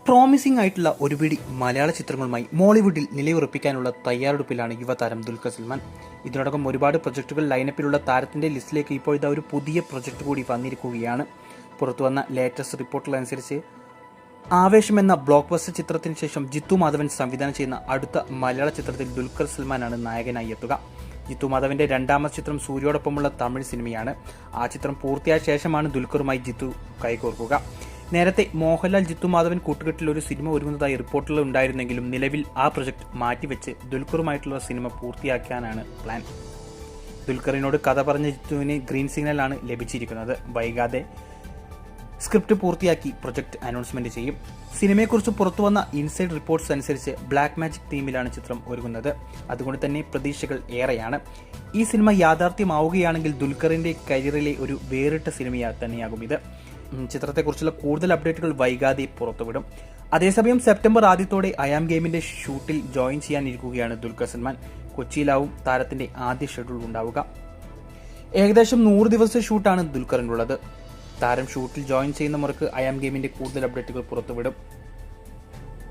Promising ആയിട്ടുള്ള ഒരു പിടി മലയാള ചിത്രങ്ങളുമായി മോളിവുഡിൽ നിലയുറപ്പിക്കാനുള്ള തയ്യാറെടുപ്പിലാണ് യുവതാരം ദുൽഖർ സൽമാൻ. ഇതിനോടകം ഒരുപാട് പ്രൊജക്ടുകൾ ലൈനപ്പിലുള്ള താരത്തിന്റെ ലിസ്റ്റിലേക്ക് ഇപ്പോൾ ഇതാ ഒരു പുതിയ പ്രൊജക്ട് കൂടി വന്നിരിക്കുകയാണ്. പുറത്തുവന്ന ലേറ്റസ്റ്റ് റിപ്പോർട്ടുകൾ അനുസരിച്ച് ആവേശം എന്ന ബ്ലോക്ക് ബസ്റ്റർ ചിത്രത്തിന് ശേഷം ജിത്തു മാധവൻ സംവിധാനം ചെയ്യുന്ന അടുത്ത മലയാള ചിത്രത്തിൽ ദുൽഖർ സൽമാനാണ് നായകനായി എത്തുക. ജിത്തു മാധവന്റെ രണ്ടാമത്തെ ചിത്രം സൂര്യയോടൊപ്പമുള്ള തമിഴ് സിനിമയാണ്. ആ ചിത്രം പൂർത്തിയായ ശേഷമാണ് ദുൽഖറുമായി ജിത്തു കൈകോർക്കുക. നേരത്തെ മോഹൻലാൽ ജിത്തു മാധവൻ കൂട്ടുകെട്ടിൽ ഒരു സിനിമ ഒരുങ്ങുന്നതായി റിപ്പോർട്ടുകൾ ഉണ്ടായിരുന്നെങ്കിലും നിലവിൽ ആ പ്രൊജക്ട് മാറ്റിവെച്ച് ദുൽഖറുമായിട്ടുള്ള സിനിമ പൂർത്തിയാക്കാനാണ് പ്ലാൻ. ദുൽഖറിനോട് കഥ പറഞ്ഞ ജിത്തുവിന് ഗ്രീൻ സിഗ്നലാണ് ലഭിച്ചിരിക്കുന്നത്. വൈകാതെ സ്ക്രിപ്റ്റ് പൂർത്തിയാക്കി പ്രൊജക്ട് അനൗൺസ്മെന്റ് ചെയ്യും. സിനിമയെക്കുറിച്ച് പുറത്തുവന്ന ഇൻസൈഡ് റിപ്പോർട്ട്സ് അനുസരിച്ച് ബ്ലാക്ക് മാജിക് തീമിലാണ് ചിത്രം ഒരുങ്ങുന്നത്. അതുകൊണ്ട് തന്നെ പ്രതീക്ഷകൾ ഏറെയാണ്. ഈ സിനിമ യാഥാർത്ഥ്യമാവുകയാണെങ്കിൽ ദുൽഖറിന്റെ കരിയറിലെ ഒരു വേറിട്ട സിനിമ തന്നെയാകും ഇത്. ചിത്രത്തെക്കുറിച്ചുള്ള കൂടുതൽ അപ്ഡേറ്റുകൾ വൈകാതെ പുറത്തുവിടും. അതേസമയം സെപ്റ്റംബർ ആദ്യത്തോടെ അയാം ഗെയിമിന്റെ ഷൂട്ടിൽ ജോയിൻ ചെയ്യാനിരിക്കുകയാണ് ദുൽഖർ സൽമാൻ. കൊച്ചിയിലാവും താരത്തിന്റെ ആദ്യ ഷെഡ്യൂൾ ഉണ്ടാവുക. ഏകദേശം 100 ദിവസത്തെ ഷൂട്ടാണ് ദുൽഖറിനുള്ളത്. താരം ഷൂട്ടിൽ ജോയിൻ ചെയ്യുന്ന മുറക്ക് അയാം ഗെയിമിന്റെ കൂടുതൽ അപ്ഡേറ്റുകൾ പുറത്തുവിടും.